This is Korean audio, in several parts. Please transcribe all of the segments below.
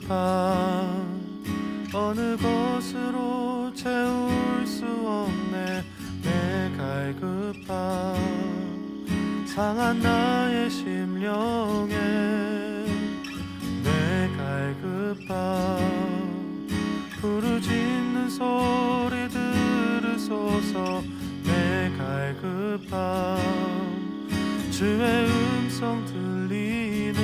갈급함 어느 것으로 채울 수 없네. 내 갈급함 상한 나의 심령에 내 갈급함 부르짖는 소리 들으소서. 내 갈급함 주의 음성 들리네.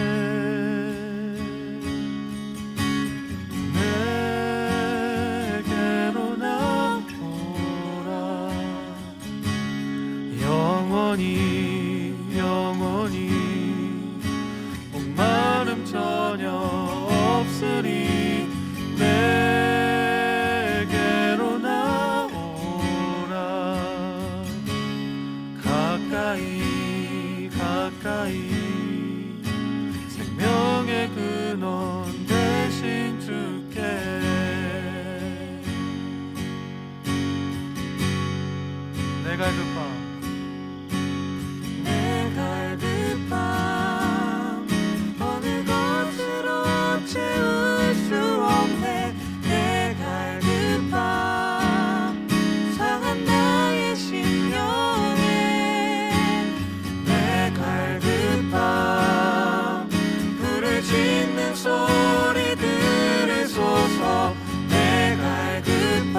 내게로 나오라. 영원히 영원히 목마름 전혀 없으리. 내게로 나오라. 가까이 가까이 생명의 근원 되신 주께 내 갈급함 내 갈급함 어느 것으로 채울 수 없네. 내 갈급함 상한 나의 심령에 내 갈급함 부르짖는 소리 들으소서. 내 갈급함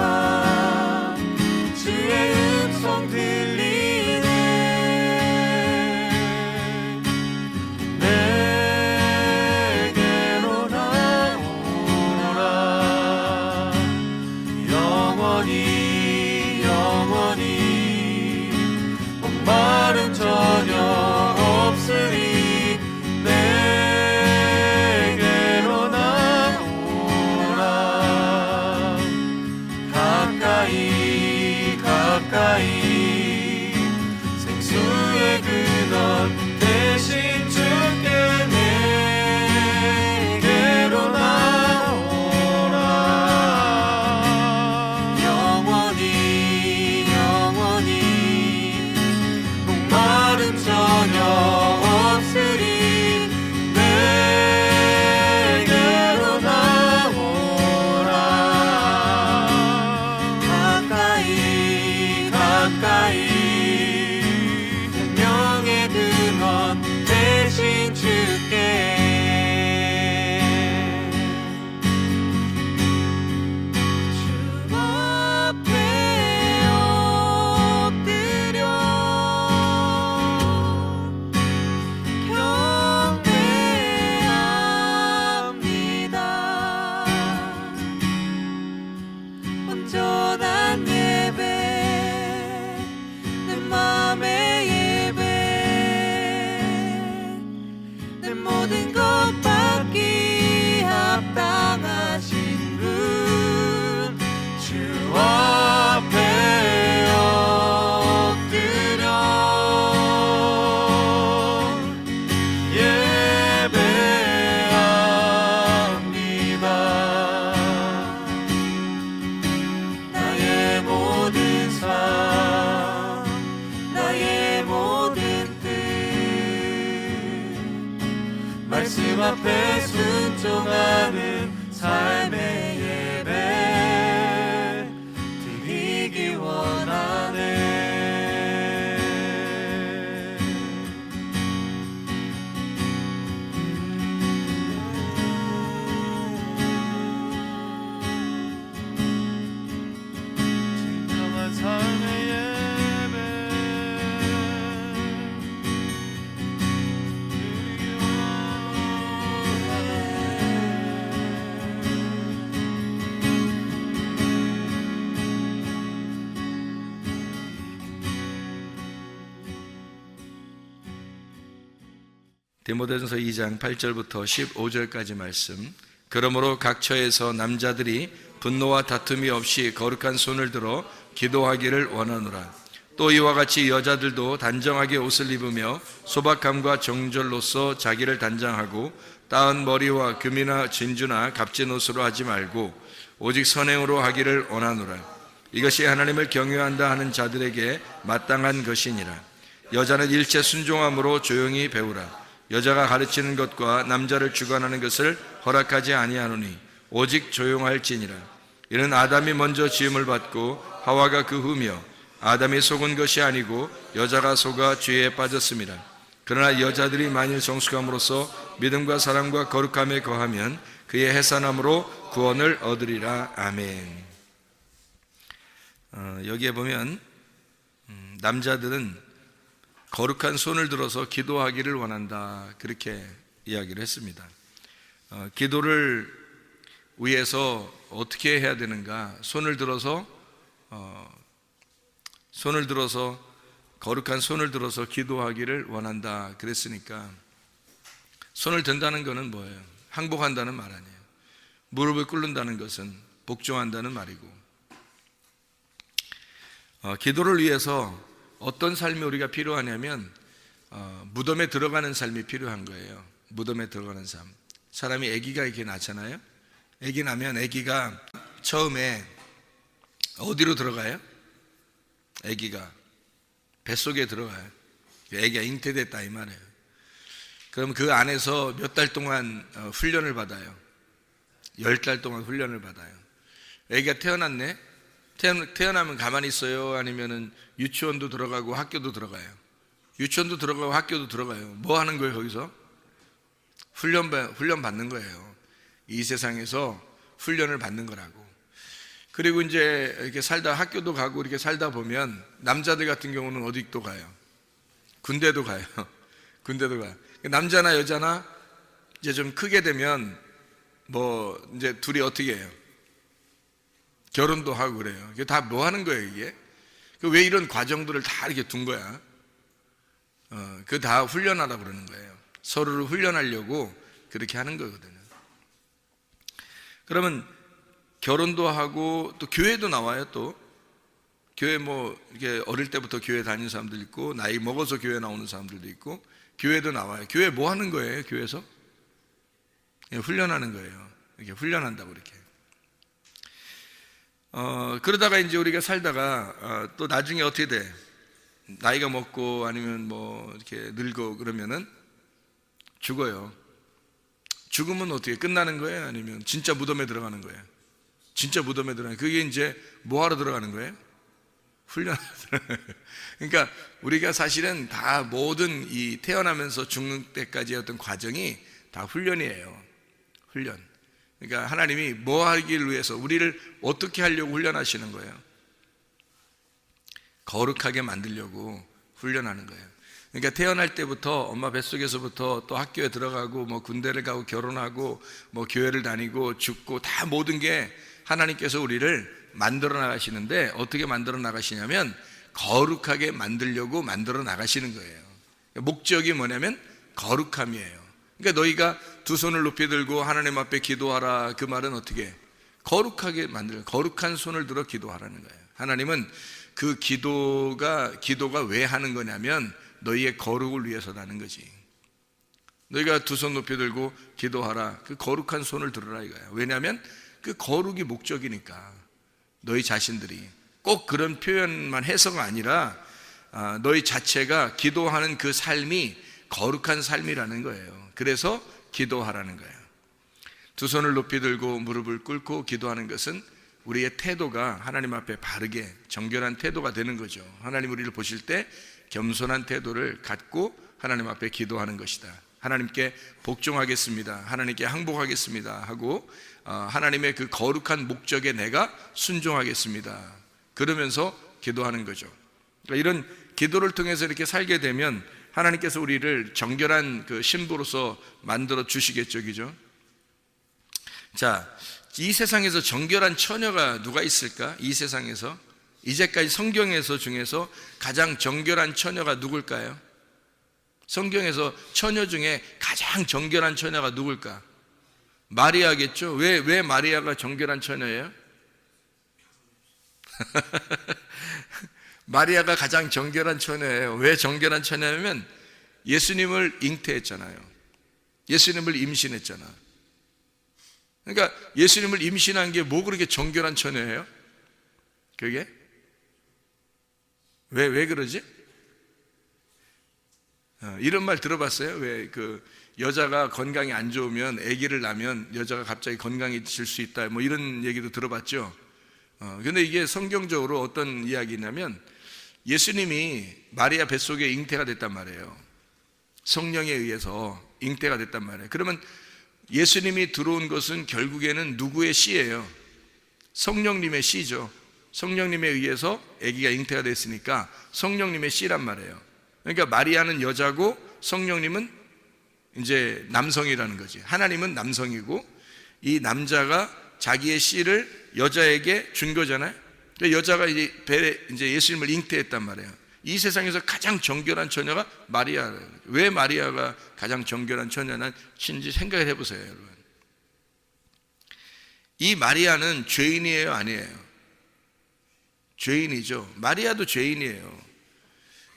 주의 음성 들리네. 내게로 나오라. 영원히 영원히 목마름 전혀 없으리. 내게로 나오라. 가까이 가까이 생수의 근원 대신 주께 내게로 나오라. 영원히 영원히 목마름 전혀 없으리. 내게로 나오라. 가까이 가까이 생명의 근원 대신 주께 주 앞에 엎드려 경배합니다. 온전한 예배 내 맘의 예배 내 모든 것 받기 합당하신 분 주 앞에 엎드려 예배합니다. 나의 모든 삶 나의 모든 뜻 말씀 앞에 순종하는 삶의 예배 드리기 원하네. 진정한 삶의 예배 드리기 원하네. 디모데전서 2장 8절부터 15절까지 말씀. 그러므로 각 처에서 남자들이 분노와 다툼이 없이 거룩한 손을 들어 기도하기를 원하노라. 또 이와 같이 여자들도 단정하게 옷을 입으며 소박함과 정절로서 자기를 단장하고 따은 머리와 금이나 진주나 값진 옷으로 하지 말고 오직 선행으로 하기를 원하노라. 이것이 하나님을 경외한다 하는 자들에게 마땅한 것이니라. 여자는 일체 순종함으로 조용히 배우라. 여자가 가르치는 것과 남자를 주관하는 것을 허락하지 아니하노니 오직 조용할지니라. 이는 아담이 먼저 지음을 받고 하와가 그 후며 아담이 속은 것이 아니고 여자가 속아 죄에 빠졌습니다. 그러나 여자들이 만일 성숙함으로써 믿음과 사랑과 거룩함에 거하면 그의 해산함으로 구원을 얻으리라. 아멘. 여기에 보면 남자들은 거룩한 손을 들어서 기도하기를 원한다, 그렇게 이야기를 했습니다. 기도를 위해서 어떻게 해야 되는가? 손을 들어서 거룩한 손을 들어서 기도하기를 원한다 그랬으니까, 손을 든다는 것은 뭐예요? 항복한다는 말 아니에요. 무릎을 꿇는다는 것은 복종한다는 말이고, 기도를 위해서 어떤 삶이 우리가 필요하냐면 무덤에 들어가는 삶이 필요한 거예요. 무덤에 들어가는 삶. 사람이 아기가 이렇게 낳잖아요. 아기 나면 아기가 처음에 어디로 들어가요? 아기가 뱃속에 들어가요. 아기가 잉태됐다 이 말이에요. 그럼 그 안에서 몇 달 동안 훈련을 받아요. 10달 동안 훈련을 받아요. 아기가 태어났네. 태어나면 가만히 있어요? 아니면은 유치원도 들어가고 학교도 들어가요? 유치원도 들어가고 학교도 들어가요. 뭐 하는 거예요 거기서? 훈련 받는 거예요. 이 세상에서 훈련을 받는 거라고. 그리고 이제 이렇게 살다 학교도 가고 이렇게 살다 보면 남자들 같은 경우는 어디 또 가요? 군대도 가요. 군대도 가요. 남자나 여자나 이제 좀 크게 되면 뭐 이제 둘이 어떻게 해요? 결혼도 하고 그래요. 이게 다 뭐 하는 거예요, 이게? 왜 이런 과정들을 다 이렇게 둔 거야? 그 다 훈련하라고 그러는 거예요. 서로를 훈련하려고 그렇게 하는 거거든요. 그러면 결혼도 하고 또 교회도 나와요, 또. 교회 뭐 이렇게 어릴 때부터 교회 다니는 사람들 있고, 나이 먹어서 교회 나오는 사람들도 있고, 교회도 나와요. 교회 뭐 하는 거예요, 교회에서? 훈련하는 거예요. 이렇게 훈련한다고 이렇게. 그러다가 이제 우리가 살다가 또 나중에 어떻게 돼? 나이가 먹고 아니면 뭐 이렇게 늙고 그러면은 죽어요. 죽으면 어떻게 끝나는 거예요? 아니면 진짜 무덤에 들어가는 거예요? 진짜 무덤에 들어가는 거예요. 그게 이제 뭐 하러 들어가는 거예요? 훈련하러 들어가는 거예요. 그러니까 우리가 사실은 다 모든 이 태어나면서 죽는 때까지의 어떤 과정이 다 훈련이에요. 훈련. 그러니까 하나님이 뭐 하기를 위해서 우리를 어떻게 하려고 훈련하시는 거예요? 거룩하게 만들려고 훈련하는 거예요. 그러니까 태어날 때부터 엄마 뱃속에서부터 또 학교에 들어가고 뭐 군대를 가고 결혼하고 뭐 교회를 다니고 죽고 다 모든 게 하나님께서 우리를 만들어 나가시는데, 어떻게 만들어 나가시냐면 거룩하게 만들려고 만들어 나가시는 거예요. 목적이 뭐냐면 거룩함이에요. 그러니까 너희가 두 손을 높이 들고 하나님 앞에 기도하라, 그 말은 어떻게? 거룩하게 만들어, 거룩한 손을 들어 기도하라는 거예요. 하나님은 그 기도가 왜 하는 거냐면 너희의 거룩을 위해서라는 거지. 너희가 두 손 높이 들고 기도하라, 그 거룩한 손을 들으라 이거예요. 왜냐하면 그 거룩이 목적이니까. 너희 자신들이 꼭 그런 표현만 해서가 아니라 너희 자체가 기도하는 그 삶이 거룩한 삶이라는 거예요. 그래서 기도하라는 거예요. 두 손을 높이 들고 무릎을 꿇고 기도하는 것은 우리의 태도가 하나님 앞에 바르게 정결한 태도가 되는 거죠. 하나님 우리를 보실 때 겸손한 태도를 갖고 하나님 앞에 기도하는 것이다. 하나님께 복종하겠습니다, 하나님께 항복하겠습니다 하고 하나님의 그 거룩한 목적에 내가 순종하겠습니다, 그러면서 기도하는 거죠. 그러니까 이런 기도를 통해서 이렇게 살게 되면 하나님께서 우리를 정결한 그 신부로서 만들어 주시겠죠, 그죠? 자, 이 세상에서 정결한 처녀가 누가 있을까? 이 세상에서 이제까지 성경에서 중에서 가장 정결한 처녀가 누굴까요? 성경에서 처녀 중에 가장 정결한 처녀가 누굴까? 마리아겠죠? 왜 마리아가 정결한 처녀예요? 마리아가 가장 정결한 처녀예요. 왜 정결한 처녀냐면 예수님을 잉태했잖아요. 예수님을 임신했잖아. 그러니까 예수님을 임신한 게 뭐 그렇게 정결한 처녀예요? 그게? 왜 그러지? 이런 말 들어봤어요? 왜 그 여자가 건강이 안 좋으면 아기를 낳으면 여자가 갑자기 건강해질 수 있다, 뭐 이런 얘기도 들어봤죠. 근데 이게 성경적으로 어떤 이야기냐면 예수님이 마리아 뱃속에 잉태가 됐단 말이에요. 성령에 의해서 잉태가 됐단 말이에요. 그러면 예수님이 들어온 것은 결국에는 누구의 씨예요? 성령님의 씨죠. 성령님에 의해서 아기가 잉태가 됐으니까 성령님의 씨란 말이에요. 그러니까 마리아는 여자고 성령님은 이제 남성이라는 거지. 하나님은 남성이고 이 남자가 자기의 씨를 여자에게 준 거잖아요. 그러니까 여자가 이제 배에 이제 예수님을 잉태했단 말이에요. 이 세상에서 가장 정결한 처녀가 마리아예요. 왜 마리아가 가장 정결한 처녀인지 생각을 해보세요, 여러분. 이 마리아는 죄인이에요, 아니에요? 죄인이죠. 마리아도 죄인이에요.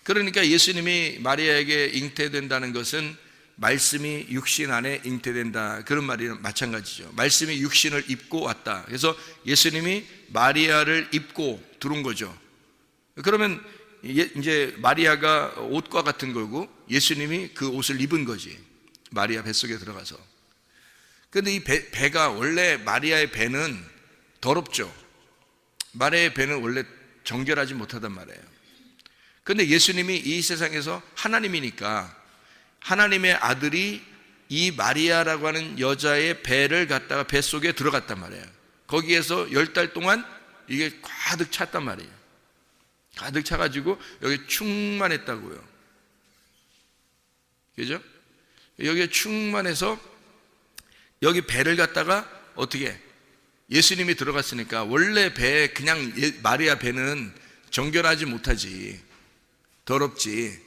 그러니까 예수님이 마리아에게 잉태된다는 것은 말씀이 육신 안에 잉태된다, 그런 말이랑 마찬가지죠. 말씀이 육신을 입고 왔다. 그래서 예수님이 마리아를 입고 들어온 거죠. 그러면 이제 마리아가 옷과 같은 거고 예수님이 그 옷을 입은 거지, 마리아 뱃속에 들어가서. 그런데 이 배가 원래 마리아의 배는 더럽죠. 마리아의 배는 원래 정결하지 못하단 말이에요. 그런데 예수님이 이 세상에서 하나님이니까 하나님의 아들이 이 마리아라고 하는 여자의 배를 갖다가 뱃속에 들어갔단 말이에요. 거기에서 10달 동안 이게 가득 찼단 말이에요. 가득 차가지고 여기 충만했다고요. 그죠? 여기에 충만해서 여기 배를 갖다가 어떻게, 예수님이 들어갔으니까 원래 배, 그냥 마리아 배는 정결하지 못하지, 더럽지.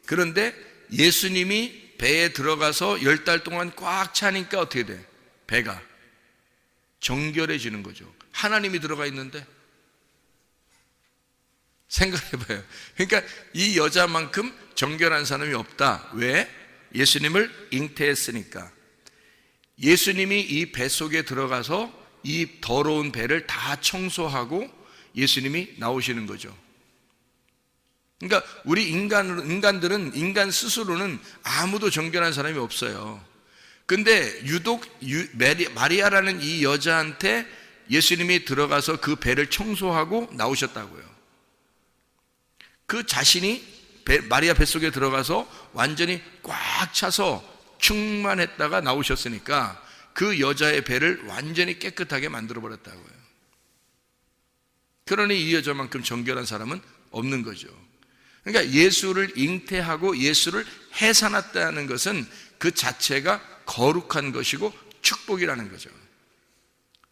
그런데 예수님이 배에 들어가서 10달 동안 꽉 차니까 어떻게 돼? 배가 정결해지는 거죠. 하나님이 들어가 있는데. 생각해봐요. 그러니까 이 여자만큼 정결한 사람이 없다. 왜? 예수님을 잉태했으니까. 예수님이 이 배 속에 들어가서 이 더러운 배를 다 청소하고 예수님이 나오시는 거죠. 그러니까 우리 인간들은 인간 스스로는 아무도 정결한 사람이 없어요. 근데 유독 마리아라는 이 여자한테 예수님이 들어가서 그 배를 청소하고 나오셨다고요. 그 자신이 마리아 뱃속에 들어가서 완전히 꽉 차서 충만했다가 나오셨으니까 그 여자의 배를 완전히 깨끗하게 만들어 버렸다고요. 그러니 이 여자만큼 정결한 사람은 없는 거죠. 그러니까 예수를 잉태하고 예수를 해산했다는 것은 그 자체가 거룩한 것이고 축복이라는 거죠.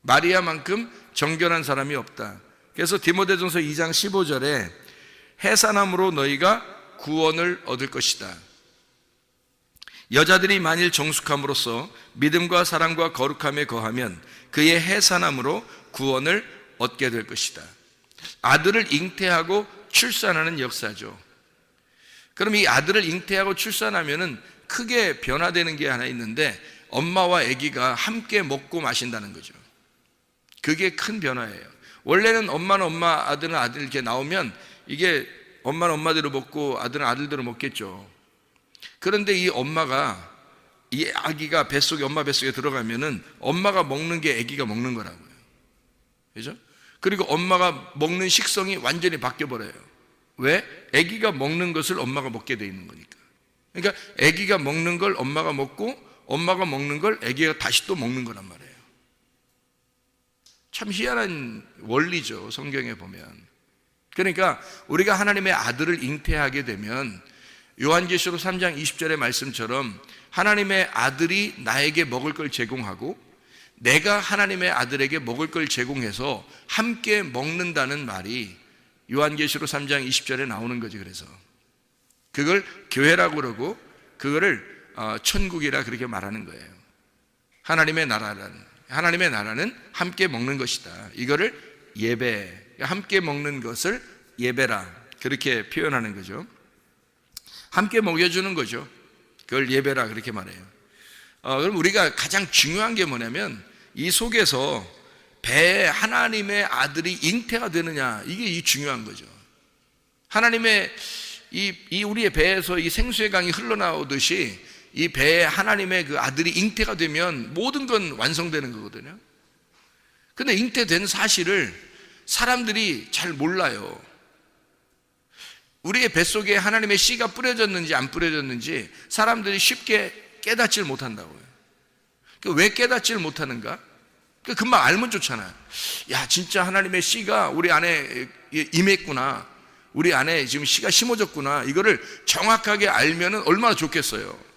마리아만큼 정결한 사람이 없다. 그래서 디모데전서 2장 15절에 해산함으로 너희가 구원을 얻을 것이다. 여자들이 만일 정숙함으로써 믿음과 사랑과 거룩함에 거하면 그의 해산함으로 구원을 얻게 될 것이다. 아들을 잉태하고 출산하는 역사죠. 그럼 이 아들을 잉태하고 출산하면은 크게 변화되는 게 하나 있는데 엄마와 아기가 함께 먹고 마신다는 거죠. 그게 큰 변화예요. 원래는 엄마는 엄마, 아들은 아들 이렇게 나오면 이게 엄마는 엄마대로 먹고 아들은 아들대로 먹겠죠. 그런데 이 엄마가, 이 아기가 뱃속에, 엄마 뱃속에 들어가면은 엄마가 먹는 게 아기가 먹는 거라고요. 그죠? 그리고 엄마가 먹는 식성이 완전히 바뀌어버려요. 왜? 아기가 먹는 것을 엄마가 먹게 돼 있는 거니까. 그러니까 아기가 먹는 걸 엄마가 먹고 엄마가 먹는 걸 아기가 다시 또 먹는 거란 말이에요. 참 희한한 원리죠, 성경에 보면. 그러니까 우리가 하나님의 아들을 잉태하게 되면 요한계시록 3장 20절의 말씀처럼 하나님의 아들이 나에게 먹을 걸 제공하고 내가 하나님의 아들에게 먹을 걸 제공해서 함께 먹는다는 말이 요한계시록 3장 20절에 나오는 거지. 그래서 그걸 교회라고 그러고 그거를 천국이라 그렇게 말하는 거예요. 하나님의 나라는 함께 먹는 것이다. 이거를 예배, 함께 먹는 것을 예배라 그렇게 표현하는 거죠. 함께 먹여주는 거죠. 그걸 예배라 그렇게 말해요. 그럼 우리가 가장 중요한 게 뭐냐면 이 속에서 배에 하나님의 아들이 잉태가 되느냐, 이게 이 중요한 거죠. 하나님의 이 우리의 배에서 이 생수의 강이 흘러나오듯이 이 배에 하나님의 그 아들이 잉태가 되면 모든 건 완성되는 거거든요. 근데 잉태된 사실을 사람들이 잘 몰라요. 우리의 뱃속에 하나님의 씨가 뿌려졌는지 안 뿌려졌는지 사람들이 쉽게 깨닫질 못한다고요. 왜 깨닫질 못하는가? 금방 알면 좋잖아요. 야, 진짜 하나님의 씨가 우리 안에 임했구나, 우리 안에 지금 씨가 심어졌구나, 이거를 정확하게 알면은 얼마나 좋겠어요.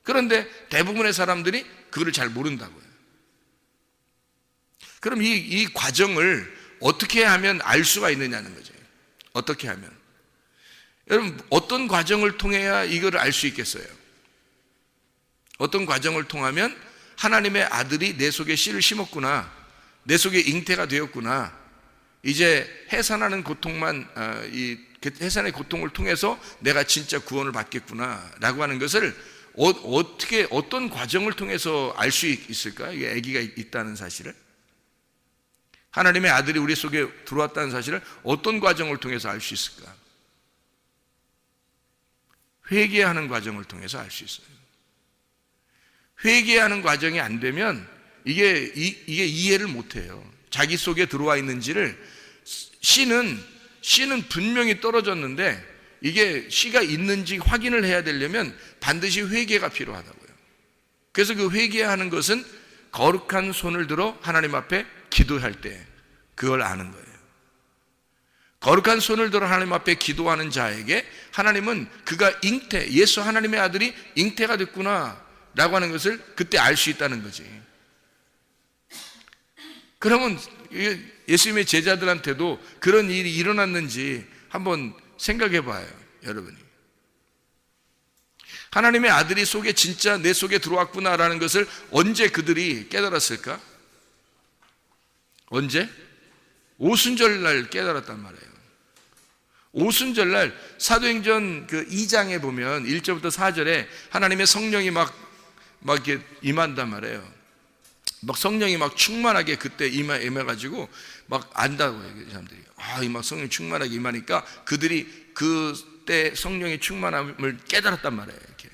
그런데 대부분의 사람들이 그거를 잘 모른다고요. 그럼 이 과정을 어떻게 하면 알 수가 있느냐는 거죠. 어떻게 하면. 여러분, 어떤 과정을 통해야 이거를 알 수 있겠어요? 어떤 과정을 통하면 하나님의 아들이 내 속에 씨를 심었구나, 내 속에 잉태가 되었구나, 이제 해산하는 고통만, 이 해산의 고통을 통해서 내가 진짜 구원을 받겠구나 라고 하는 것을 어떻게, 어떤 과정을 통해서 알 수 있을까? 이게 아기가 있다는 사실을, 하나님의 아들이 우리 속에 들어왔다는 사실을 어떤 과정을 통해서 알 수 있을까? 회개하는 과정을 통해서 알 수 있어요. 회개하는 과정이 안 되면 이게 이해를 못 해요. 자기 속에 들어와 있는지를. 씨는 분명히 떨어졌는데 이게 씨가 있는지 확인을 해야 되려면 반드시 회개가 필요하다고요. 그래서 그 회개하는 것은 거룩한 손을 들어 하나님 앞에 기도할 때 그걸 아는 거예요. 거룩한 손을 들어 하나님 앞에 기도하는 자에게 하나님은 그가 예수 하나님의 아들이 잉태가 됐구나 라고 하는 것을 그때 알 수 있다는 거지. 그러면 예수님의 제자들한테도 그런 일이 일어났는지 한번 생각해 봐요, 여러분이. 하나님의 아들이 속에 진짜 내 속에 들어왔구나라는 것을 언제 그들이 깨달았을까? 언제? 오순절날 깨달았단 말이에요. 오순절날 사도행전 그 2장에 보면 1절부터 4절에 하나님의 성령이 막 이렇게 임한단 말이에요. 막 성령이 막 충만하게 그때 임해가지고 막 안다고요, 그 사람들이. 막 성령이 충만하게 임하니까 그들이 그때 성령의 충만함을 깨달았단 말이에요, 이렇게.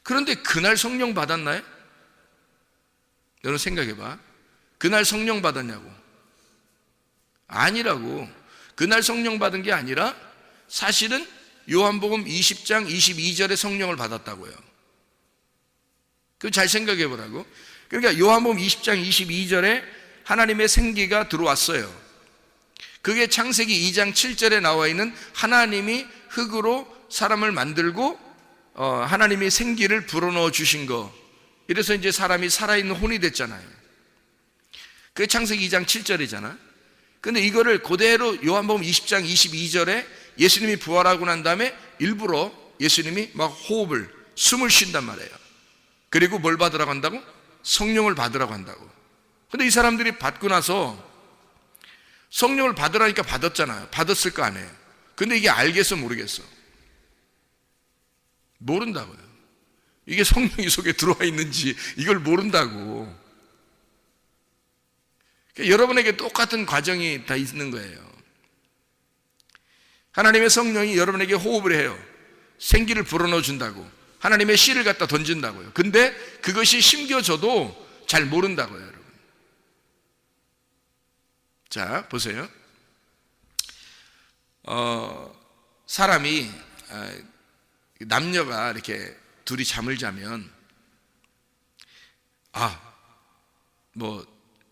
그런데 그날 성령 받았나요? 여러분 생각해봐. 그날 성령 받았냐고? 아니라고. 그날 성령 받은 게 아니라 사실은 요한복음 20장 22절에 성령을 받았다고요. 그거 잘 생각해 보라고. 그러니까 요한복음 20장 22절에 하나님의 생기가 들어왔어요. 그게 창세기 2장 7절에 나와 있는 하나님이 흙으로 사람을 만들고 하나님이 생기를 불어넣어 주신 거. 이래서 이제 사람이 살아있는 혼이 됐잖아요. 그게 창세기 2장 7절이잖아. 근데 이거를 그대로 요한복음 20장 22절에 예수님이 부활하고 난 다음에 일부러 예수님이 막 숨을 쉰단 말이에요. 그리고 뭘 받으라고 한다고? 성령을 받으라고 한다고. 근데 이 사람들이 받고 나서 성령을 받으라니까 받았잖아요. 받았을 거 아니에요. 근데 이게 알겠어 모르겠어? 모른다고요. 이게 성령이 속에 들어와 있는지 이걸 모른다고. 그러니까 여러분에게 똑같은 과정이 다 있는 거예요. 하나님의 성령이 여러분에게 호흡을 해요. 생기를 불어넣어 준다고. 하나님의 씨를 갖다 던진다고요. 근데 그것이 심겨져도 잘 모른다고요, 여러분. 자, 보세요. 사람이 남녀가 이렇게 둘이 잠을 자면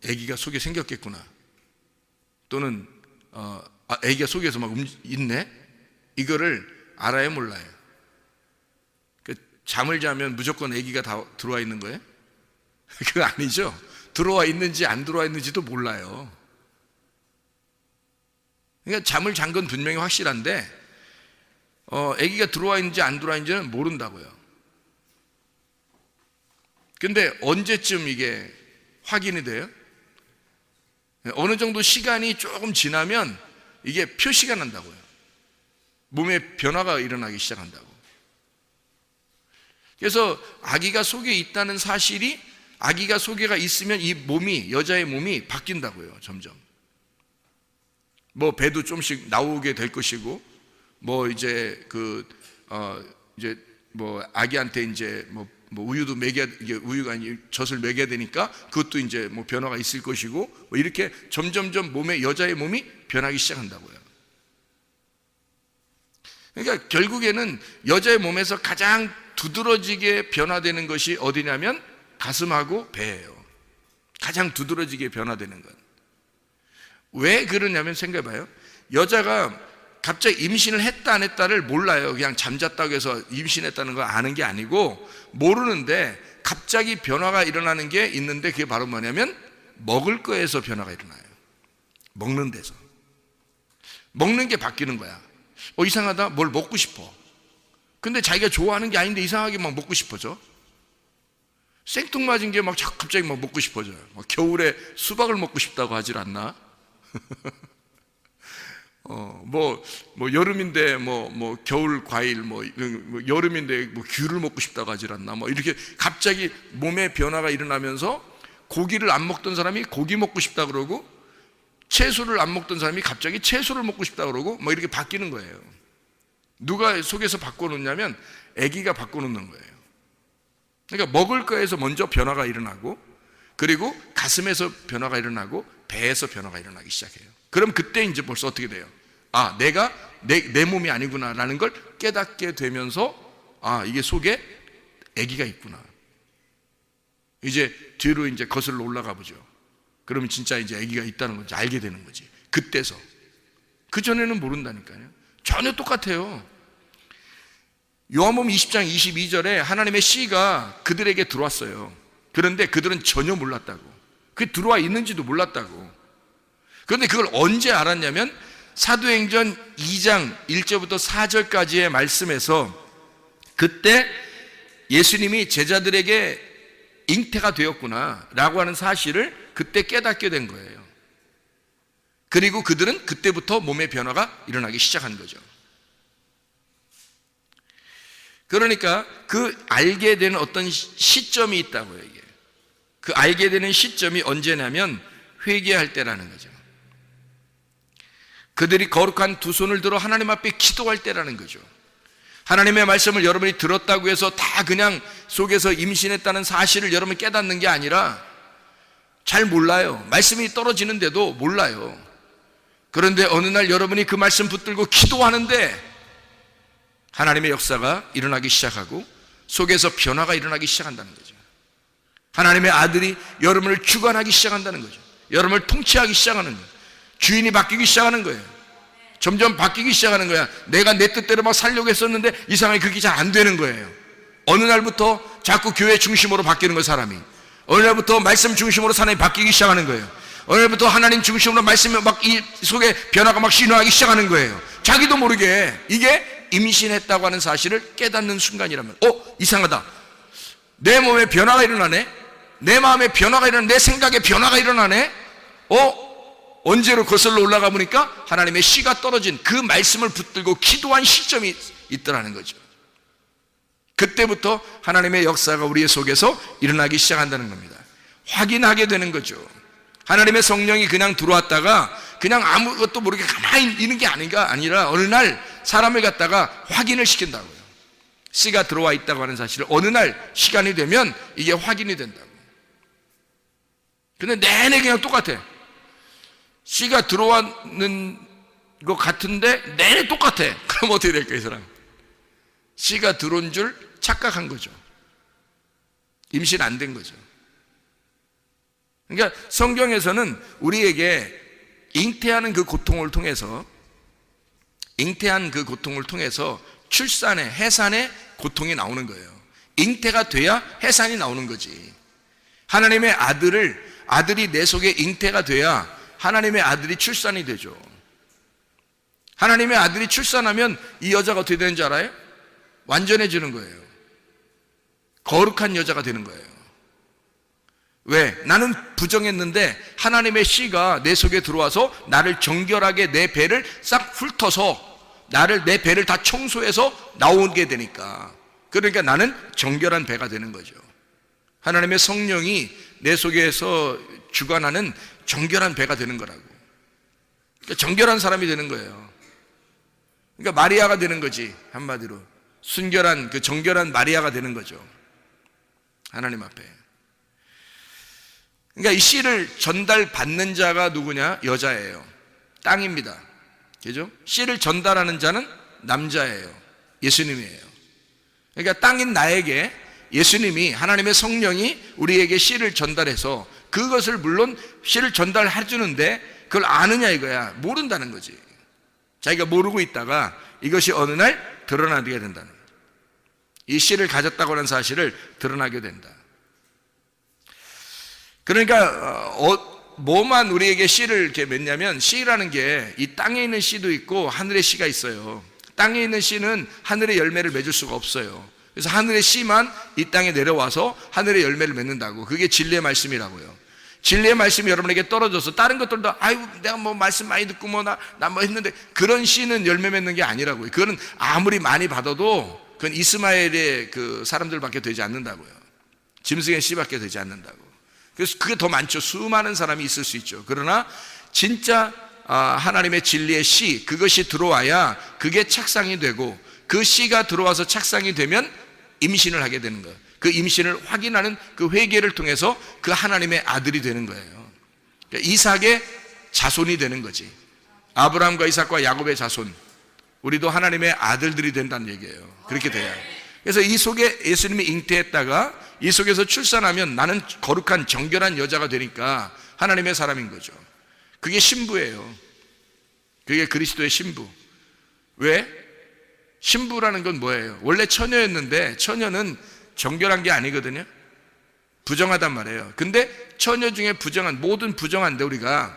아기가 속에 생겼겠구나, 또는 아기가 속에서 막 있네, 이거를 알아요, 몰라요? 잠을 자면 무조건 아기가 다 들어와 있는 거예요? 그거 아니죠. 들어와 있는지 안 들어와 있는지도 몰라요. 그러니까 잠을 잔 건 분명히 확실한데 아기가 들어와 있는지 안 들어와 있는지는 모른다고요. 근데 언제쯤 이게 확인이 돼요? 어느 정도 시간이 조금 지나면 이게 표시가 난다고요. 몸에 변화가 일어나기 시작한다고. 그래서 아기가 속에 있다는 사실이, 아기가 속에가 있으면 이 몸이, 여자의 몸이 바뀐다고요, 점점. 배도 좀씩 나오게 될 것이고, 이제 뭐 아기한테 이제 뭐 우유도 먹여야, 이게 우유가 아니 젖을 먹여야 되니까 그것도 이제 뭐 변화가 있을 것이고, 뭐 이렇게 점점점 여자의 몸이 변하기 시작한다고요. 그러니까 결국에는 여자의 몸에서 가장 두드러지게 변화되는 것이 어디냐면 가슴하고 배예요. 가장 두드러지게 변화되는 것. 왜 그러냐면 생각해봐요. 여자가 갑자기 임신을 했다 안 했다를 몰라요. 그냥 잠잤다고 해서 임신했다는 걸 아는 게 아니고, 모르는데 갑자기 변화가 일어나는 게 있는데, 그게 바로 뭐냐면 먹을 거에서 변화가 일어나요. 먹는 데서. 먹는 게 바뀌는 거야. 이상하다, 뭘 먹고 싶어. 근데 자기가 좋아하는 게 아닌데 이상하게 막 먹고 싶어져. 생뚱맞은 게 막 갑자기 막 먹고 싶어져요. 겨울에 수박을 먹고 싶다고 하질 않나? 여름인데 겨울 과일, 여름인데 귤을 먹고 싶다고 하질 않나? 이렇게 갑자기 몸에 변화가 일어나면서, 고기를 안 먹던 사람이 고기 먹고 싶다 그러고, 채소를 안 먹던 사람이 갑자기 채소를 먹고 싶다 그러고, 이렇게 바뀌는 거예요. 누가 속에서 바꿔놓냐면 아기가 바꿔놓는 거예요. 그러니까 먹을 거에서 먼저 변화가 일어나고, 그리고 가슴에서 변화가 일어나고, 배에서 변화가 일어나기 시작해요. 그럼 그때 이제 벌써 어떻게 돼요? 아, 내가 내 몸이 아니구나 라는 걸 깨닫게 되면서, 아, 이게 속에 아기가 있구나. 이제 뒤로 이제 거슬러 올라가 보죠. 그러면 진짜 이제 아기가 있다는 걸 알게 되는 거지. 그때서. 그전에는 모른다니까요. 전혀 똑같아요. 요한복음 20장 22절에 하나님의 씨가 그들에게 들어왔어요. 그런데 그들은 전혀 몰랐다고. 그게 들어와 있는지도 몰랐다고. 그런데 그걸 언제 알았냐면 사도행전 2장 1절부터 4절까지의 말씀에서, 그때 예수님이 제자들에게 잉태가 되었구나 라고 하는 사실을 그때 깨닫게 된 거예요. 그리고 그들은 그때부터 몸의 변화가 일어나기 시작한 거죠. 그러니까 그 알게 되는 어떤 시점이 있다고요. 이게 그 알게 되는 시점이 언제냐면 회개할 때라는 거죠. 그들이 거룩한 두 손을 들어 하나님 앞에 기도할 때라는 거죠. 하나님의 말씀을 여러분이 들었다고 해서 다 그냥 속에서 임신했다는 사실을 여러분이 깨닫는 게 아니라, 잘 몰라요. 말씀이 떨어지는데도 몰라요. 그런데 어느 날 여러분이 그 말씀 붙들고 기도하는데 하나님의 역사가 일어나기 시작하고 속에서 변화가 일어나기 시작한다는 거죠. 하나님의 아들이 여러분을 주관하기 시작한다는 거죠. 여러분을 통치하기 시작하는 거예요. 주인이 바뀌기 시작하는 거예요. 점점 바뀌기 시작하는 거야. 내가 내 뜻대로 막 살려고 했었는데 이상하게 그게 잘 안 되는 거예요. 어느 날부터 자꾸 교회 중심으로 바뀌는 거예요. 사람이. 어느 날부터 말씀 중심으로 사람이 바뀌기 시작하는 거예요. 어느 날부터 하나님 중심으로 말씀이 막 이 속에 변화가 막 신호하기 시작하는 거예요. 자기도 모르게. 이게 임신했다고 하는 사실을 깨닫는 순간이라면, 이상하다. 내 몸에 변화가 일어나네. 내 마음에 변화가 일어나네. 내 생각에 변화가 일어나네. 언제로 거슬러 올라가 보니까 하나님의 씨가 떨어진 그 말씀을 붙들고 기도한 시점이 있더라는 거죠. 그때부터 하나님의 역사가 우리의 속에서 일어나기 시작한다는 겁니다. 확인하게 되는 거죠. 하나님의 성령이 그냥 들어왔다가 그냥 아무것도 모르게 가만히 있는 게 아니라 어느 날 사람을 갖다가 확인을 시킨다고요. 씨가 들어와 있다고 하는 사실을 어느 날 시간이 되면 이게 확인이 된다고. 근데 내내 그냥 똑같아. 씨가 들어왔는 것 같은데 내내 똑같아. 그럼 어떻게 될까요, 이 사람? 씨가 들어온 줄 착각한 거죠. 임신 안 된 거죠. 그러니까 성경에서는 우리에게 잉태하는 그 고통을 통해서, 출산의, 해산의 고통이 나오는 거예요. 잉태가 돼야 해산이 나오는 거지. 하나님의 아들이 내 속에 잉태가 돼야 하나님의 아들이 출산이 되죠. 하나님의 아들이 출산하면 이 여자가 어떻게 되는 줄 알아요? 완전해지는 거예요. 거룩한 여자가 되는 거예요. 왜? 나는 부정했는데 하나님의 씨가 내 속에 들어와서 나를 정결하게 내 배를 싹 훑어서 내 배를 다 청소해서 나오게 되니까, 그러니까 나는 정결한 배가 되는 거죠. 하나님의 성령이 내 속에서 주관하는 정결한 배가 되는 거라고. 그러니까 정결한 사람이 되는 거예요. 그러니까 마리아가 되는 거지, 한마디로. 순결한 그 정결한 마리아가 되는 거죠. 하나님 앞에. 그러니까 이 씨를 전달받는 자가 누구냐? 여자예요. 땅입니다. 그죠? 씨를 전달하는 자는 남자예요. 예수님이에요. 그러니까 땅인 나에게 예수님이, 하나님의 성령이 우리에게 씨를 전달해서 그것을 물론 씨를 전달해 주는데 그걸 아느냐 이거야. 모른다는 거지. 자기가 모르고 있다가 이것이 어느 날 드러나게 된다는 거예요. 이 씨를 가졌다고 하는 사실을 드러나게 된다. 그러니까 뭐만 우리에게 씨를 이렇게 맺냐면, 씨라는 게 이 땅에 있는 씨도 있고 하늘의 씨가 있어요. 땅에 있는 씨는 하늘의 열매를 맺을 수가 없어요. 그래서 하늘의 씨만 이 땅에 내려와서 하늘의 열매를 맺는다고. 그게 진리의 말씀이라고요. 진리의 말씀이 여러분에게 떨어져서 다른 것들도 아유 내가 뭐 말씀 많이 듣고 뭐 나 뭐 했는데, 그런 씨는 열매 맺는 게 아니라고요. 그거는 아무리 많이 받아도 그건 이스마엘의 그 사람들밖에 되지 않는다고요. 짐승의 씨밖에 되지 않는다고. 그래서 그게 더 많죠. 수많은 사람이 있을 수 있죠. 그러나 진짜 하나님의 진리의 씨, 그것이 들어와야 그게 착상이 되고, 그 씨가 들어와서 착상이 되면 임신을 하게 되는 거예요. 그 임신을 확인하는 그 회개를 통해서 그 하나님의 아들이 되는 거예요. 그러니까 이삭의 자손이 되는 거지. 아브라함과 이삭과 야곱의 자손, 우리도 하나님의 아들들이 된다는 얘기예요. 그렇게 돼야. 그래서 이 속에 예수님이 잉태했다가 이 속에서 출산하면 나는 거룩한 정결한 여자가 되니까 하나님의 사람인 거죠. 그게 신부예요. 그게 그리스도의 신부. 왜? 신부라는 건 뭐예요? 원래 처녀였는데 처녀는 정결한 게 아니거든요. 부정하단 말이에요. 근데 처녀 중에 모든 부정한데, 우리가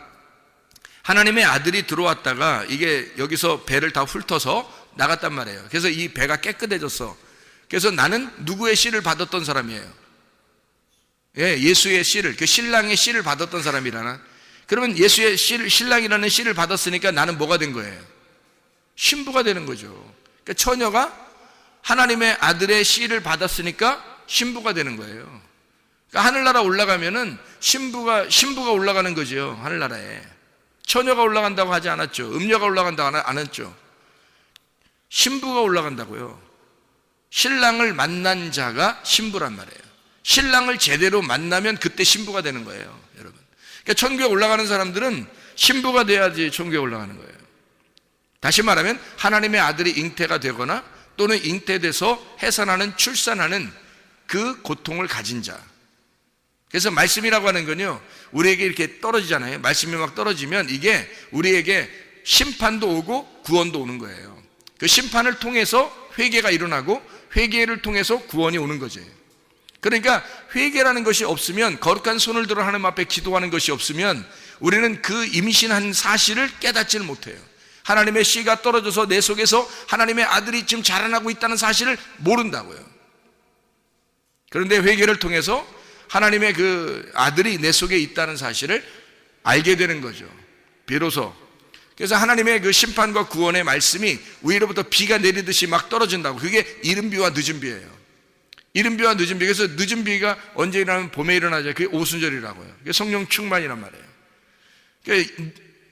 하나님의 아들이 들어왔다가 이게 여기서 배를 다 훑어서 나갔단 말이에요. 그래서 이 배가 깨끗해졌어. 그래서 나는 누구의 씨를 받았던 사람이에요? 예수의 씨를, 그 신랑의 씨를 받았던 사람이라나. 그러면 예수의 씨를, 신랑이라는 씨를 받았으니까 나는 뭐가 된 거예요? 신부가 되는 거죠. 그러니까 처녀가 하나님의 아들의 씨를 받았으니까 신부가 되는 거예요. 그러니까 하늘나라 올라가면은 신부가 올라가는 거죠. 하늘나라에. 처녀가 올라간다고 하지 않았죠. 음녀가 올라간다고 안 했죠. 신부가 올라간다고요. 신랑을 만난 자가 신부란 말이에요. 신랑을 제대로 만나면 그때 신부가 되는 거예요, 여러분. 그러니까 천국에 올라가는 사람들은 신부가 돼야지 천국에 올라가는 거예요. 다시 말하면 하나님의 아들이 잉태가 되거나 또는 잉태돼서 해산하는, 출산하는 그 고통을 가진 자. 그래서 말씀이라고 하는 건요, 우리에게 이렇게 떨어지잖아요. 말씀이 막 떨어지면 이게 우리에게 심판도 오고 구원도 오는 거예요. 그 심판을 통해서 회개가 일어나고 회개를 통해서 구원이 오는 거죠. 그러니까 회개라는 것이 없으면, 거룩한 손을 들어 하나님 앞에 기도하는 것이 없으면 우리는 그 임신한 사실을 깨닫지를 못해요. 하나님의 씨가 떨어져서 내 속에서 하나님의 아들이 지금 자라나고 있다는 사실을 모른다고요. 그런데 회개를 통해서 하나님의 그 아들이 내 속에 있다는 사실을 알게 되는 거죠. 비로소. 그래서 하나님의 그 심판과 구원의 말씀이 위로부터 비가 내리듯이 막 떨어진다고. 그게 이른 비와 늦은 비예요. 이른 비와 늦은 비. 그래서 늦은 비가 언제 일어나면 봄에 일어나죠. 그게 오순절이라고요. 그게 성령 충만이란 말이에요. 그러니까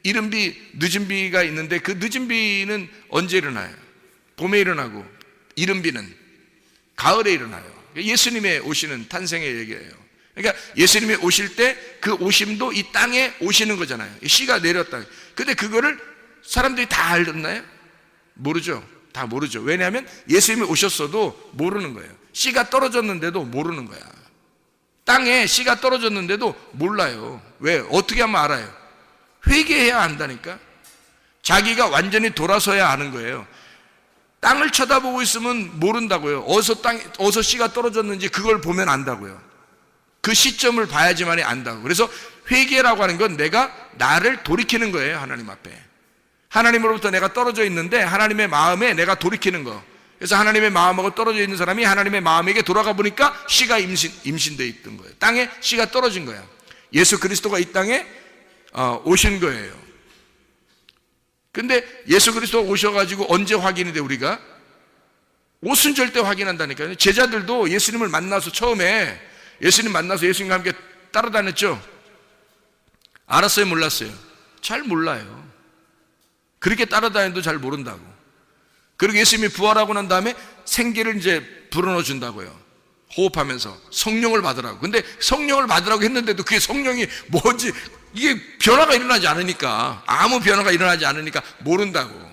이른 비, 늦은 비가 있는데 그 늦은 비는 언제 일어나요? 봄에 일어나고, 이른 비는 가을에 일어나요. 예수님의 오시는 탄생의 얘기예요. 그러니까 예수님이 오실 때 그 오심도 이 땅에 오시는 거잖아요. 씨가 내렸다. 근데 그거를 사람들이 다 알았나요? 모르죠. 다 모르죠. 왜냐하면 예수님이 오셨어도 모르는 거예요. 씨가 떨어졌는데도 모르는 거야. 땅에 씨가 떨어졌는데도 몰라요. 왜? 어떻게 하면 알아요? 회개해야 안다니까. 자기가 완전히 돌아서야 아는 거예요. 땅을 쳐다보고 있으면 모른다고요. 어디서 씨가 떨어졌는지 그걸 보면 안다고요. 그 시점을 봐야지만이 안다고. 그래서 회개라고 하는 건 내가 나를 돌이키는 거예요. 하나님 앞에. 하나님으로부터 내가 떨어져 있는데 하나님의 마음에 내가 돌이키는 거. 그래서 하나님의 마음하고 떨어져 있는 사람이 하나님의 마음에게 돌아가 보니까 씨가 임신되어 있던 거예요. 땅에 씨가 떨어진 거야. 예수 그리스도가 이 땅에 오신 거예요. 근데 예수 그리스도가 오셔가지고 언제 확인이 돼? 우리가 오순절 때 확인한다니까요. 제자들도 예수님을 만나서 처음에 예수님 만나서 예수님과 함께 따라다녔죠. 알았어요? 몰랐어요? 잘 몰라요. 그렇게 따라다녀도 잘 모른다고. 그리고 예수님이 부활하고 난 다음에 생기를 이제 불어넣어 준다고요. 호흡하면서 성령을 받으라고. 근데 성령을 받으라고 했는데도 그게 성령이 뭔지 이게 변화가 일어나지 않으니까, 아무 변화가 일어나지 않으니까 모른다고.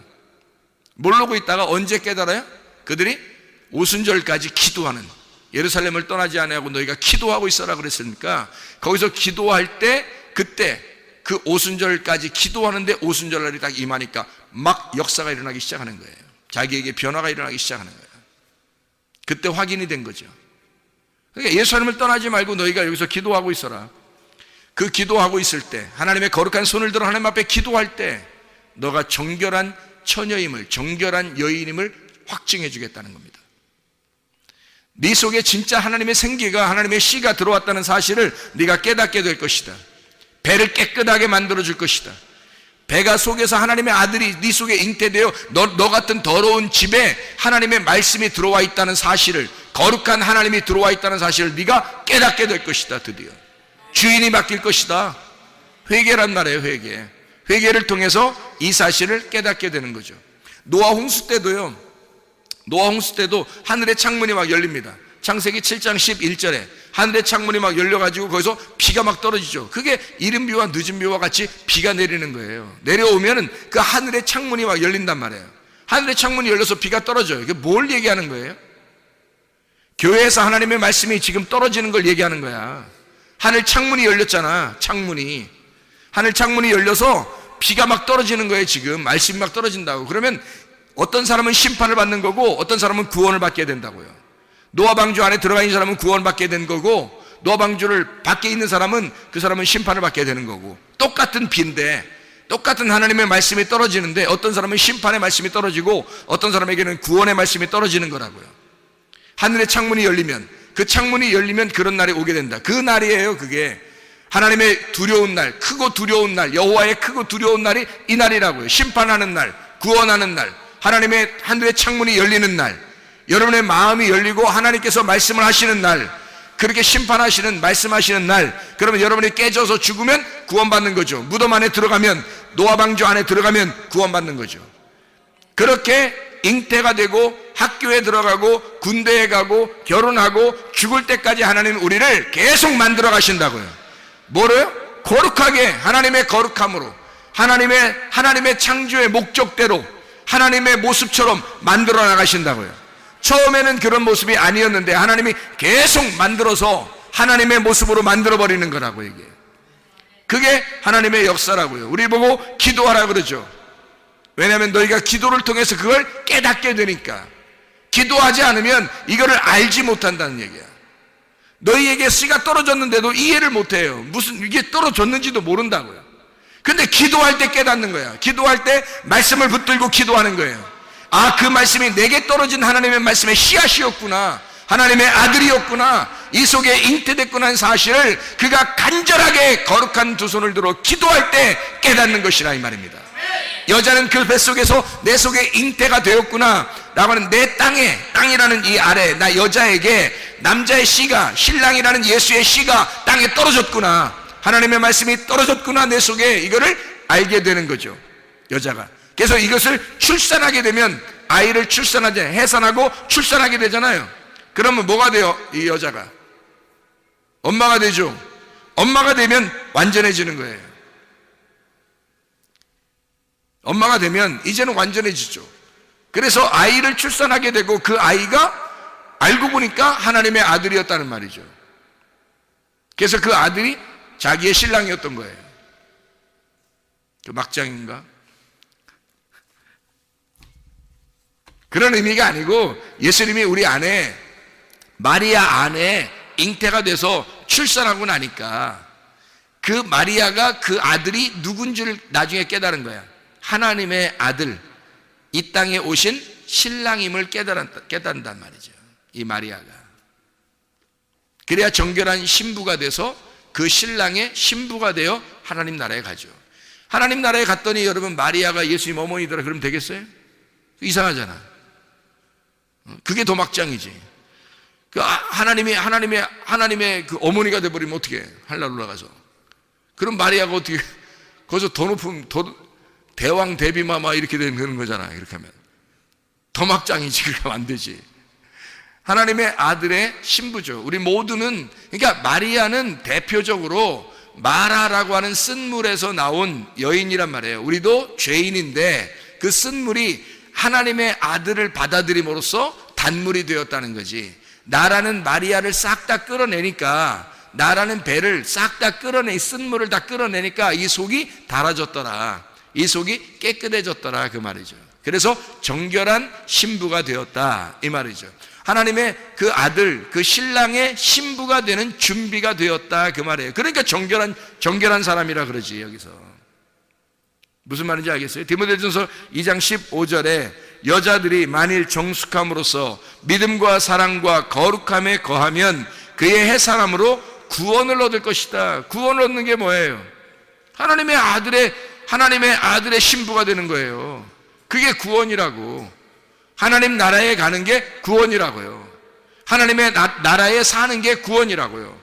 모르고 있다가 언제 깨달아요? 그들이 오순절까지 기도하는, 예루살렘을 떠나지 아니하고 너희가 기도하고 있어라 그랬으니까 거기서 기도할 때, 그때 그 오순절까지 기도하는데 오순절날이 딱 임하니까 막 역사가 일어나기 시작하는 거예요. 자기에게 변화가 일어나기 시작하는 거예요. 그때 확인이 된 거죠. 그러니까 예루살렘을 떠나지 말고 너희가 여기서 기도하고 있어라. 그 기도하고 있을 때, 하나님의 거룩한 손을 들어 하나님 앞에 기도할 때 너가 정결한 처녀임을, 정결한 여인임을 확증해 주겠다는 겁니다. 네 속에 진짜 하나님의 생기가, 하나님의 씨가 들어왔다는 사실을 네가 깨닫게 될 것이다. 배를 깨끗하게 만들어 줄 것이다. 배가 속에서 하나님의 아들이 네 속에 잉태되어 너 같은 더러운 집에 하나님의 말씀이 들어와 있다는 사실을, 거룩한 하나님이 들어와 있다는 사실을 네가 깨닫게 될 것이다. 드디어 주인이 바뀔 것이다. 회개란 말이에요. 회개를 통해서 이 사실을 깨닫게 되는 거죠. 노아 홍수 때도요, 노아 홍수 때도 하늘의 창문이 막 열립니다. 창세기 7장 11절에 하늘의 창문이 막 열려가지고 거기서 비가 막 떨어지죠. 그게 이른 비와 늦은 비와 같이 비가 내리는 거예요. 내려오면은 그 하늘의 창문이 막 열린단 말이에요. 하늘의 창문이 열려서 비가 떨어져요. 이게 뭘 얘기하는 거예요? 교회에서 하나님의 말씀이 지금 떨어지는 걸 얘기하는 거야. 하늘 창문이 열렸잖아. 하늘 창문이 열려서 비가 막 떨어지는 거예요. 지금 말씀이 막 떨어진다고. 그러면 어떤 사람은 심판을 받는 거고 어떤 사람은 구원을 받게 된다고요. 노아 방주 안에 들어가 있는 사람은 구원 받게 된 거고, 노아 방주를 밖에 있는 사람은 그 사람은 심판을 받게 되는 거고, 똑같은 비인데, 똑같은 하나님의 말씀이 떨어지는데 어떤 사람은 심판의 말씀이 떨어지고 어떤 사람에게는 구원의 말씀이 떨어지는 거라고요. 하늘의 창문이 열리면, 그 창문이 열리면 그런 날이 오게 된다. 그 날이에요. 그게 하나님의 두려운 날, 크고 두려운 날, 여호와의 크고 두려운 날이 이 날이라고요. 심판하는 날, 구원하는 날, 하나님의 하늘의 창문이 열리는 날, 여러분의 마음이 열리고 하나님께서 말씀을 하시는 날, 그렇게 심판하시는, 말씀하시는 날, 그러면 여러분이 깨져서 죽으면 구원받는 거죠. 무덤 안에 들어가면, 노아 방주 안에 들어가면 구원받는 거죠. 그렇게 잉태가 되고 학교에 들어가고 군대에 가고 결혼하고 죽을 때까지 하나님은 우리를 계속 만들어 가신다고요. 뭐로요? 거룩하게, 하나님의 거룩함으로, 하나님의 창조의 목적대로 하나님의 모습처럼 만들어 나가신다고요. 처음에는 그런 모습이 아니었는데 하나님이 계속 만들어서 하나님의 모습으로 만들어버리는 거라고 이게. 그게 하나님의 역사라고요. 우리 보고 기도하라 그러죠. 왜냐하면 너희가 기도를 통해서 그걸 깨닫게 되니까. 기도하지 않으면 이거를 알지 못한다는 얘기야. 너희에게 씨가 떨어졌는데도 이해를 못해요. 무슨 이게 떨어졌는지도 모른다고요. 근데 기도할 때 깨닫는 거야. 기도할 때 말씀을 붙들고 기도하는 거예요. 아, 그 말씀이 내게 떨어진 하나님의 말씀의 씨앗이었구나, 하나님의 아들이었구나, 이 속에 잉태됐구나 하는 사실을 그가 간절하게 거룩한 두 손을 들어 기도할 때 깨닫는 것이라 이 말입니다. 여자는 그 뱃속에서 내 속에 잉태가 되었구나 라고 하는, 내 땅이라는 이 아래 나 여자에게 남자의 씨가, 신랑이라는 예수의 씨가 땅에 떨어졌구나, 하나님의 말씀이 떨어졌구나 내 속에, 이거를 알게 되는 거죠, 여자가. 그래서 이것을 출산하게 되면, 아이를 출산하지, 해산하고 출산하게 되잖아요. 그러면 뭐가 돼요? 이 여자가 엄마가 되죠. 엄마가 되면 완전해지는 거예요. 엄마가 되면 이제는 완전해지죠. 그래서 아이를 출산하게 되고 그 아이가 알고 보니까 하나님의 아들이었다는 말이죠. 그래서 그 아들이 자기의 신랑이었던 거예요. 그 막장인가? 그런 의미가 아니고, 예수님이 우리 안에, 마리아 안에 잉태가 돼서 출산하고 나니까 그 마리아가, 그 아들이 누군지를 나중에 깨달은 거야. 하나님의 아들, 이 땅에 오신 신랑임을 깨달은단 말이죠, 이 마리아가. 그래야 정결한 신부가 돼서 그 신랑의 신부가 되어 하나님 나라에 가죠. 하나님 나라에 갔더니 여러분, 마리아가 예수님 어머니더라 그러면 되겠어요? 이상하잖아. 그게 더 막장이지. 그 하나님의 그 어머니가 돼버리면 어떻게 해? 하늘나라 올라가서. 그럼 마리아가 어떻게, 거기서 더 높은, 대왕 대비마마 이렇게 되는 거잖아. 이렇게 하면 더 막장이지. 그렇게 하면 안 되지. 하나님의 아들의 신부죠. 우리 모두는, 그러니까 마리아는 대표적으로 마라라고 하는 쓴물에서 나온 여인이란 말이에요. 우리도 죄인인데 그 쓴물이 하나님의 아들을 받아들임으로써 단물이 되었다는 거지. 나라는 마리아를 싹 다 끌어내니까, 나라는 배를 싹 다 쓴물을 다 끌어내니까 이 속이 달아졌더라, 이 속이 깨끗해졌더라, 그 말이죠. 그래서 정결한 신부가 되었다, 이 말이죠. 하나님의 그 아들, 그 신랑의 신부가 되는 준비가 되었다, 그 말이에요. 그러니까 정결한 사람이라 그러지. 여기서 무슨 말인지 알겠어요? 디모데전서 2장 15절에 여자들이 만일 정숙함으로써 믿음과 사랑과 거룩함에 거하면 그의 해사람으로 구원을 얻을 것이다. 구원을 얻는 게 뭐예요? 하나님의 아들의 신부가 되는 거예요. 그게 구원이라고. 하나님 나라에 가는 게 구원이라고요. 하나님의 나라에 사는 게 구원이라고요.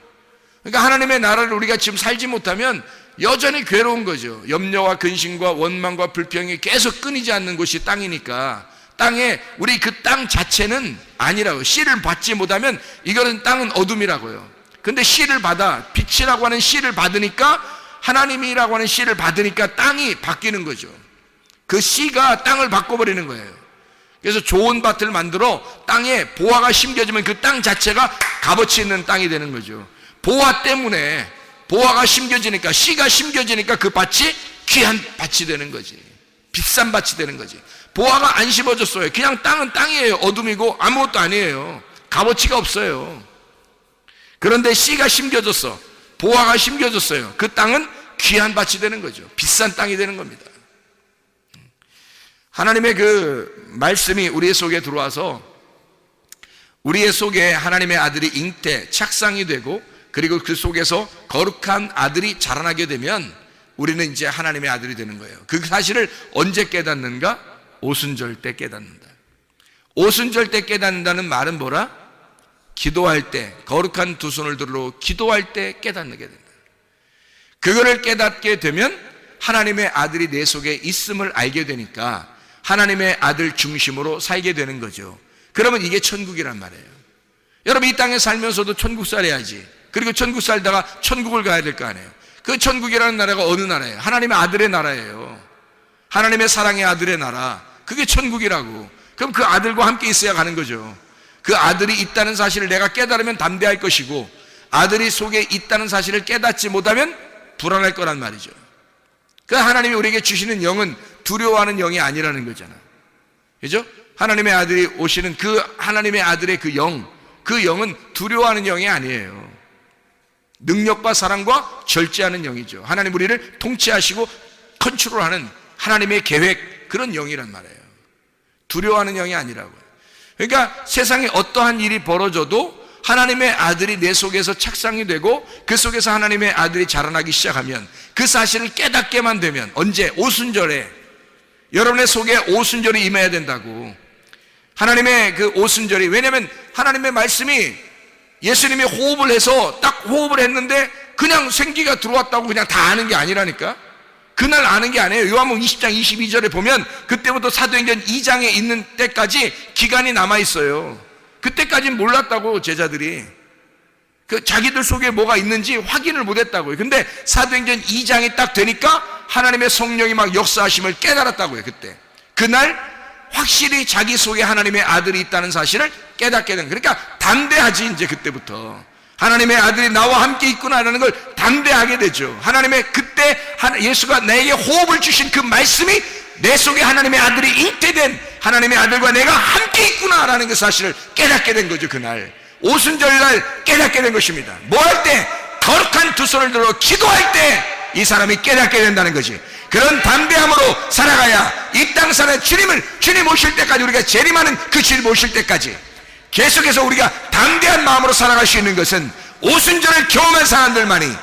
그러니까 하나님의 나라를 우리가 지금 살지 못하면 여전히 괴로운 거죠. 염려와 근심과 원망과 불평이 계속 끊이지 않는 곳이 땅이니까, 땅에 우리 그 땅 자체는 아니라고. 씨를 받지 못하면 이거는 땅은 어둠이라고요. 근데 씨를 받아, 빛이라고 하는 씨를 받으니까, 하나님이라고 하는 씨를 받으니까 땅이 바뀌는 거죠. 그 씨가 땅을 바꿔버리는 거예요. 그래서 좋은 밭을 만들어 땅에 보화가 심겨지면 그 땅 자체가 값어치 있는 땅이 되는 거죠. 보화 때문에, 보화가 심겨지니까, 씨가 심겨지니까 그 밭이 귀한 밭이 되는 거지. 비싼 밭이 되는 거지. 보화가 안 심어졌어요. 그냥 땅은 땅이에요. 어둠이고 아무것도 아니에요. 값어치가 없어요. 그런데 씨가 심겨졌어, 보화가 심겨졌어요. 그 땅은 귀한 밭이 되는 거죠. 비싼 땅이 되는 겁니다. 하나님의 그 말씀이 우리의 속에 들어와서 우리의 속에 하나님의 아들이 잉태, 착상이 되고, 그리고 그 속에서 거룩한 아들이 자라나게 되면 우리는 이제 하나님의 아들이 되는 거예요. 그 사실을 언제 깨닫는가? 오순절 때 깨닫는다. 오순절 때 깨닫는다는 말은 뭐라? 기도할 때, 거룩한 두 손을 들어 기도할 때 깨닫게 된다. 그거를 깨닫게 되면 하나님의 아들이 내 속에 있음을 알게 되니까 하나님의 아들 중심으로 살게 되는 거죠. 그러면 이게 천국이란 말이에요. 여러분, 이 땅에 살면서도 천국 살아야지. 그리고 천국 살다가 천국을 가야 될 거 아니에요. 그 천국이라는 나라가 어느 나라예요? 하나님의 아들의 나라예요. 하나님의 사랑의 아들의 나라. 그게 천국이라고. 그럼 그 아들과 함께 있어야 가는 거죠. 그 아들이 있다는 사실을 내가 깨달으면 담대할 것이고, 아들이 속에 있다는 사실을 깨닫지 못하면 불안할 거란 말이죠. 그 하나님이 우리에게 주시는 영은 두려워하는 영이 아니라는 거잖아. 그죠? 하나님의 아들이 오시는 그 하나님의 아들의 그 영은 두려워하는 영이 아니에요. 능력과 사랑과 절제하는 영이죠. 하나님 우리를 통치하시고 컨트롤하는 하나님의 계획, 그런 영이란 말이에요. 두려워하는 영이 아니라고요. 그러니까 세상에 어떠한 일이 벌어져도 하나님의 아들이 내 속에서 착상이 되고 그 속에서 하나님의 아들이 자라나기 시작하면, 그 사실을 깨닫게만 되면, 언제? 오순절에. 여러분의 속에 오순절이 임해야 된다고. 하나님의 그 오순절이, 왜냐하면 하나님의 말씀이, 예수님이 호흡을 해서 딱 호흡을 했는데 그냥 생기가 들어왔다고 그냥 다 아는 게 아니라니까. 그날 아는 게 아니에요. 요한복음 20장 22절에 보면 그때부터 사도행전 2장에 있는 때까지 기간이 남아있어요. 그때까지는 몰랐다고, 제자들이. 그 자기들 속에 뭐가 있는지 확인을 못했다고요. 근데 사도행전 2장이 딱 되니까 하나님의 성령이 막 역사하심을 깨달았다고요. 그때, 그날 확실히 자기 속에 하나님의 아들이 있다는 사실을 깨닫게 된. 그러니까 담대하지. 이제 그때부터 하나님의 아들이 나와 함께 있구나라는 걸 담대하게 되죠. 하나님의 그때 예수가 나에게 호흡을 주신 그 말씀이 내 속에 하나님의 아들이 잉태된, 하나님의 아들과 내가 함께 있구나라는 그 사실을 깨닫게 된 거죠. 그날 오순절날 깨닫게 된 것입니다. 뭐 할 때? 거룩한 두 손을 들어 기도할 때 이 사람이 깨닫게 된다는 거지. 그런 담대함으로 살아가야 이 땅 사는 주님 오실 때까지, 우리가 재림하는 그 주님 오실 때까지 계속해서 우리가 담대한 마음으로 살아갈 수 있는 것은 오순절을 경험한 사람들만이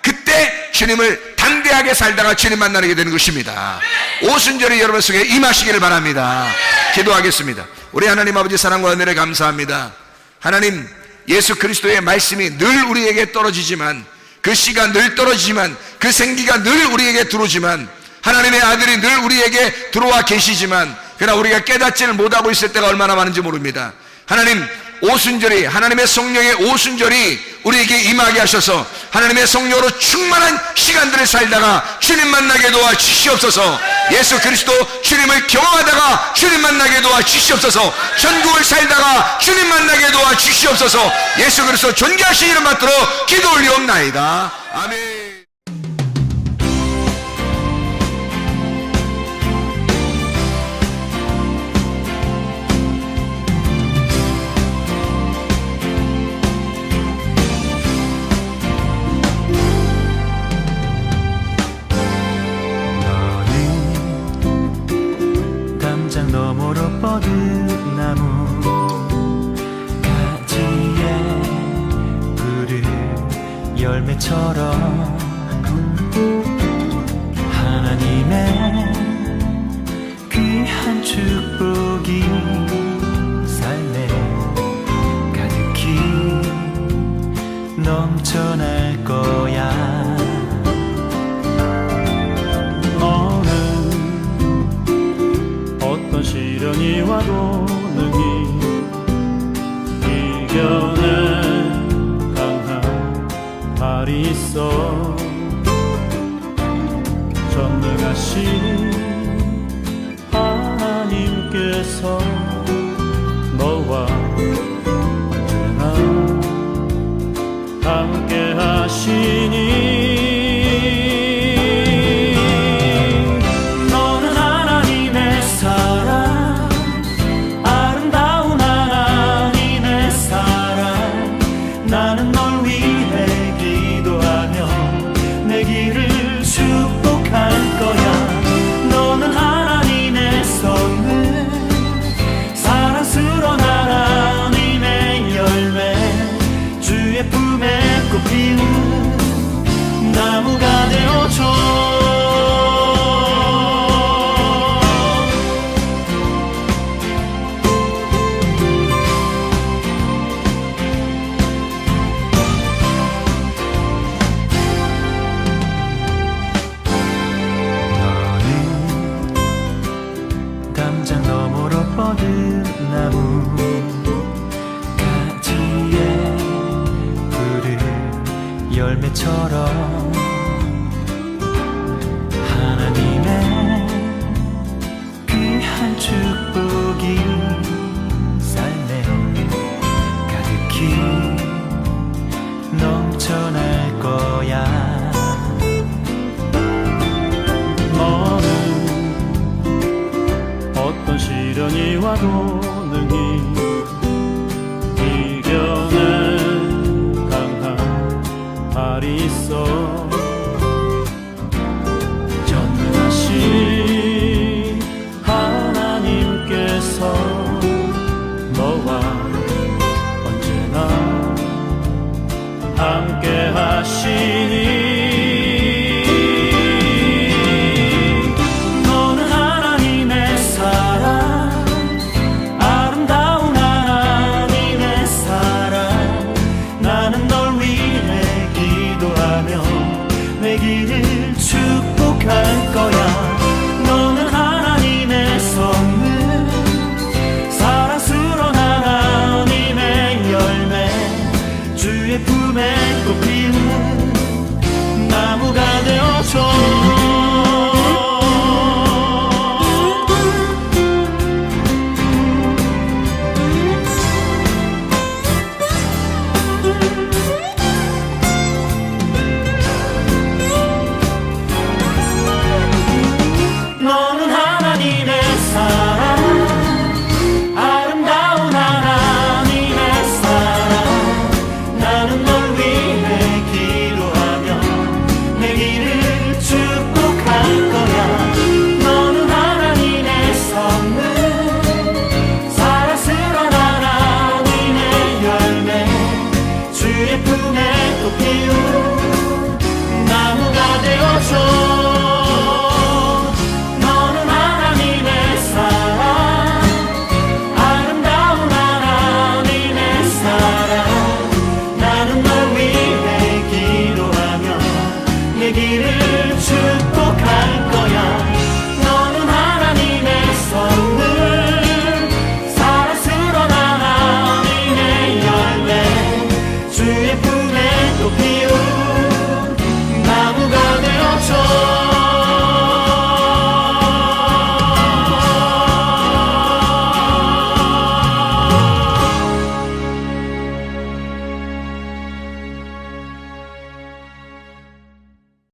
그때 주님을 담대하게 살다가 주님 만나게 되는 것입니다. 오순절이 여러분 속에 임하시기를 바랍니다. 기도하겠습니다. 우리 하나님 아버지, 사랑과 은혜를 감사합니다. 하나님, 예수 그리스도의 말씀이 늘 우리에게 떨어지지만, 그 씨가 늘 떨어지지만, 그 생기가 늘 우리에게 들어오지만, 하나님의 아들이 늘 우리에게 들어와 계시지만, 그러나 우리가 깨닫지를 못하고 있을 때가 얼마나 많은지 모릅니다. 하나님, 오순절이, 하나님의 성령의 오순절이 우리에게 임하게 하셔서 하나님의 성령으로 충만한 시간들을 살다가 주님 만나게 도와 주시옵소서. 예수 그리스도 주님을 경험하다가 주님 만나게 도와 주시옵소서. 천국을 살다가 주님 만나게 도와 주시옵소서. 예수 그리스도 존귀하신 이름 받들어 기도 올리옵나이다. 아멘. 너머로 뻗은 나무 가지에 푸른 열매처럼 하나님의 귀한 축복이 삶에 가득히 넘쳐날 거야. 시련이 와도 능히 이겨낼 강한 발이 있어. 전능하신 하나님께서 너와 언제나 함께 하시니 나무가 되어줘. 너는 담장 너머로 뻗은 나무 가지에 푸른 열매처럼 하나님의 귀한 축복이 삶에 가득히 넘쳐날 거야. 너는 어떤 시련이 와도 능히 이겨낼 강한 발이 있어.